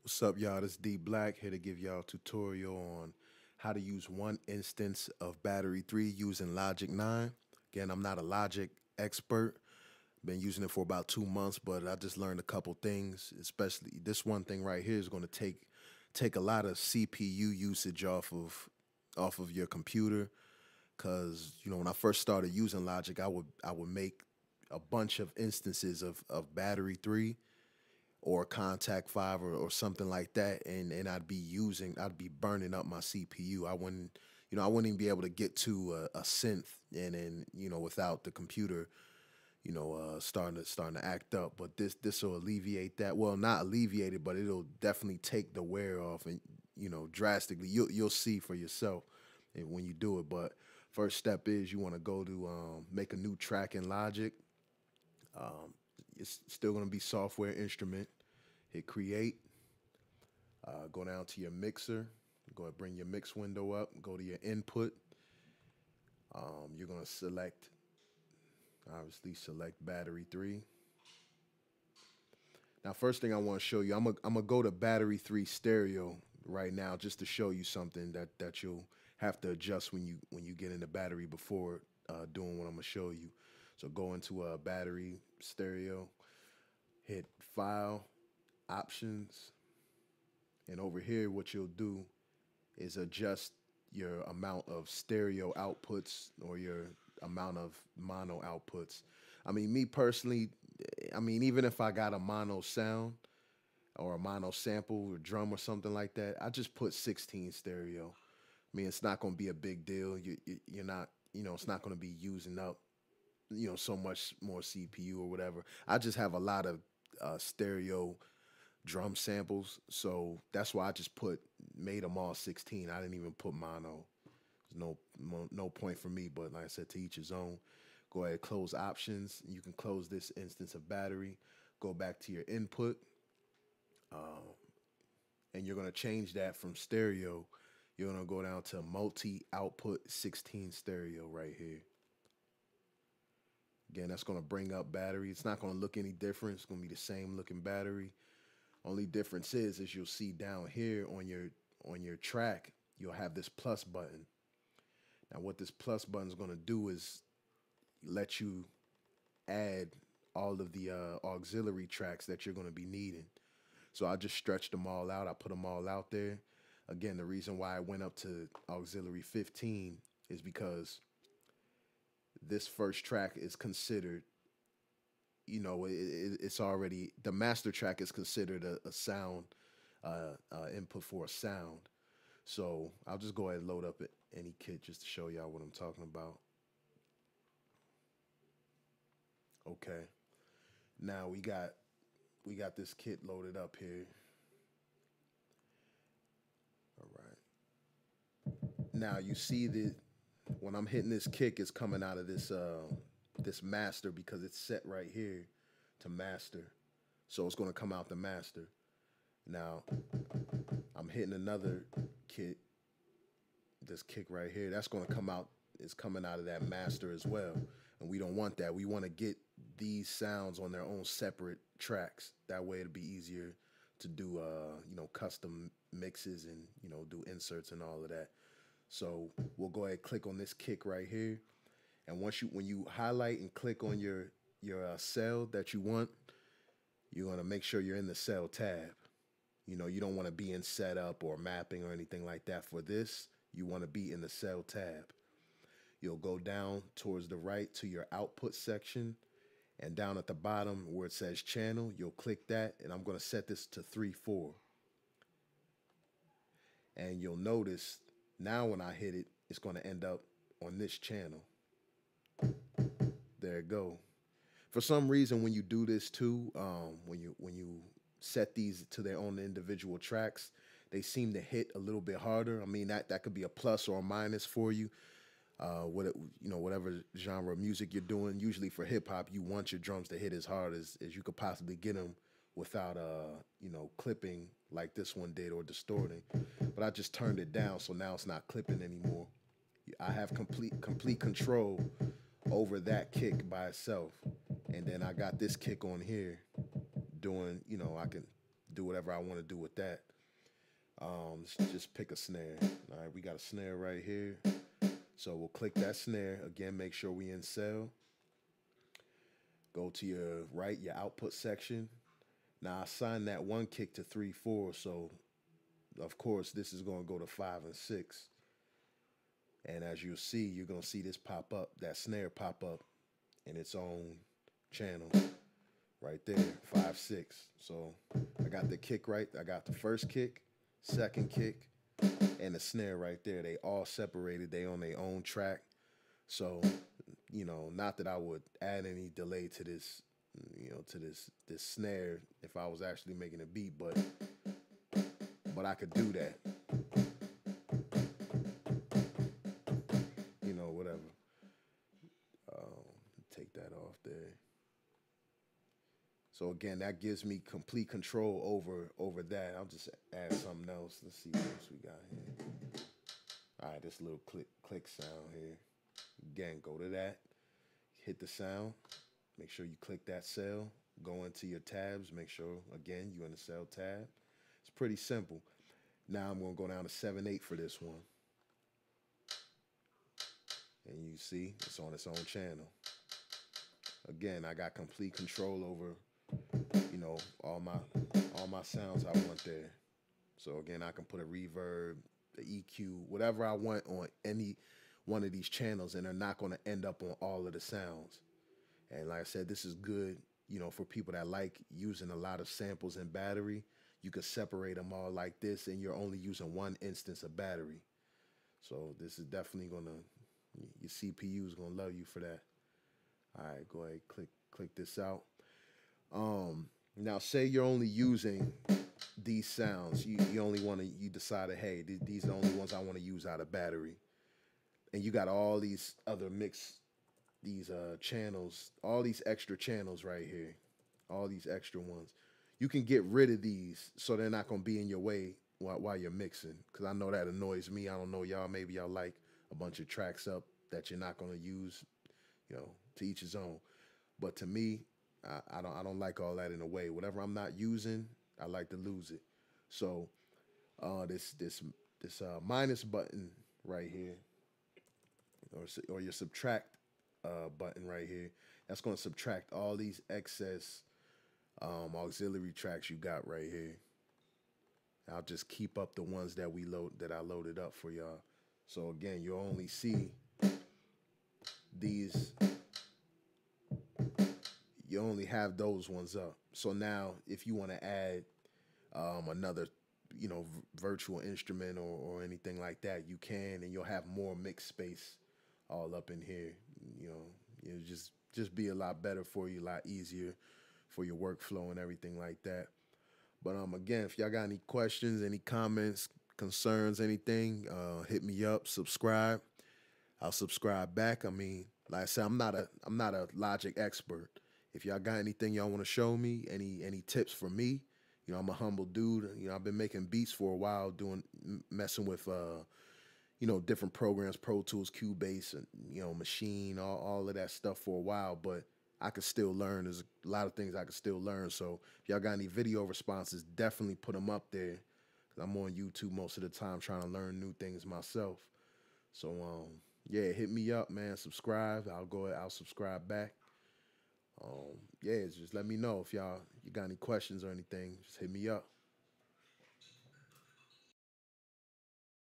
What's up, y'all? This is D Black here to give y'all a tutorial on how to use one instance of Battery 3 using Logic 9. Again, I'm not a Logic expert. Been using it for about 2 months, but I just learned a couple things. Especially this one thing right here is going to take a lot of CPU usage off of your computer. Cause when I first started using Logic, I would make a bunch of instances of Battery 3 or Contact Five or something like that, and I'd be burning up my CPU. I wouldn't even be able to get to a synth, and then without the computer starting to act up. But this will alleviate that. Well, not alleviate it, but it'll definitely take the wear off, and drastically. You'll see for yourself when you do it. But first step is you want to go to make a new track in Logic. Um, it's still going to be software instrument. Hit create. Go down to your mixer. Go ahead, bring your mix window up. Go to your input. You're going to obviously select battery 3. Now, first thing I want to show you, I'm gonna go to battery 3 stereo right now just to show you something that you'll have to adjust when you get into battery before doing what I'm gonna show you. So go into a battery stereo, hit file, options, and over here what you'll do is adjust your amount of stereo outputs or your amount of mono outputs. I mean, me personally, even if I got a mono sound or a mono sample or drum or something like that, I just put 16 stereo. I mean, it's not going to be a big deal. You're not, it's not going to be using up, so much more CPU or whatever. I just have a lot of stereo drum samples, so that's why I just made them all 16. I didn't even put mono. There's no point for me, but like I said, to each his own. Go ahead, close options. You can close this instance of battery. Go back to your input, and you're gonna change that from stereo. You're gonna go down to multi-output 16 stereo right here. Again, that's gonna bring up battery. It's not gonna look any different. It's gonna be the same looking battery. Only difference is you'll see down here on your track, you'll have this plus button. Now, what this plus button is going to do is let you add all of the auxiliary tracks that you're going to be needing. So I just stretched them all out. I put them all out there. Again, the reason why I went up to auxiliary 15 is because this first track is considered, it's already, the master track is considered a sound input for a sound. So I'll just go ahead and load up any kit just to show y'all what I'm talking about. Okay. Now we got this kit loaded up here. All right. Now you see that when I'm hitting this kick, it's coming out of this master because it's set right here to master. So it's going to come out the master. Now I'm hitting another kit, this kick right here. That's going to come out, it's coming out of that master as well. And we don't want that. We want to get these sounds on their own separate tracks. That way it'll be easier to do, custom mixes and, do inserts and all of that. So we'll go ahead and click on this kick right here. And when you highlight and click on your cell that you want, you're going to make sure you're in the cell tab. You don't want to be in setup or mapping or anything like that for this. You want to be in the cell tab. You'll go down towards the right to your output section, and down at the bottom where it says channel, you'll click that, and I'm going to set this to 3/4. And you'll notice now when I hit it, it's going to end up on this channel. There it go. For some reason, when you do this too, when you set these to their own individual tracks, they seem to hit a little bit harder. I mean, that could be a plus or a minus for you. Whatever genre of music you're doing. Usually for hip hop, you want your drums to hit as hard as you could possibly get them without clipping like this one did or distorting. But I just turned it down, so now it's not clipping anymore. I have complete control over that kick by itself. And then I got this kick on here doing, I can do whatever I want to do with that. Let's just pick a snare. All right, we got a snare right here. So we'll click that snare. Again, make sure we in cell. Go to your right, your output section. Now I assigned that one kick to 3/4, so of course this is going to go to 5 and 6. And as you'll see, you're going to see this pop up, that snare pop up in its own channel right there, 5, 6. So I got the kick right. I got the first kick, second kick, and the snare right there. They all separated. They on their own track. So, you know, not that I would add any delay to this, you know, to this snare if I was actually making a beat, but I could do that. You know, whatever. Take that off there. So again, that gives me complete control over that. I'll just add something else. Let's see what else we got here. All right, this little click sound here. Again, go to that, hit the sound, make sure you click that cell, go into your tabs, make sure, again, you're in the cell tab. It's pretty simple. Now I'm going to go down to 7/8 for this one. And you see, it's on its own channel. Again, I got complete control over, you know, all my sounds I want there. So again, I can put a reverb, the EQ, whatever I want on any one of these channels, and they're not going to end up on all of the sounds. And like I said, this is good, you know, for people that like using a lot of samples in battery. You can separate them all like this, and you're only using one instance of battery. So this is definitely going to, your CPU is going to love you for that. All right, go ahead, click this out. Now say you're only using these sounds. You only want to, you decided, hey, these are the only ones I want to use out of battery. And you got all these other these channels, all these extra channels right here, all these extra ones. You can get rid of these so they're not going to be in your way while you're mixing. Because I know that annoys me. I don't know y'all. Maybe y'all like a bunch of tracks up that you're not going to use, you know, to each his own. But to me, I don't like all that in a way. Whatever I'm not using, I like to lose it. So this minus button right here, or your subtract button right here, that's going to subtract all these excess auxiliary tracks you got right here. I'll just keep up the ones that I loaded up for y'all. So again, you'll only see these. You only have those ones up. So now, if you want to add another, you know, virtual instrument or anything like that, you can, and you'll have more mix space all up in here. You know, it'll just be a lot better for you, a lot easier for your workflow and everything like that. But again, if y'all got any questions, any comments, concerns, anything, hit me up, subscribe. I'll subscribe back. I mean, like I said, I'm not a Logic expert. If y'all got anything y'all want to show me, any tips for me, you know, I'm a humble dude. You know, I've been making beats for a while, messing with you know, different programs, Pro Tools, Cubase, and, you know, Machine, all of that stuff for a while, but I could still learn. There's a lot of things I could still learn. So if y'all got any video responses, definitely put them up there. Cause I'm on YouTube most of the time trying to learn new things myself. So yeah, hit me up, man. Subscribe. I'll subscribe back. Yeah, just let me know if you got any questions or anything. Just hit me up.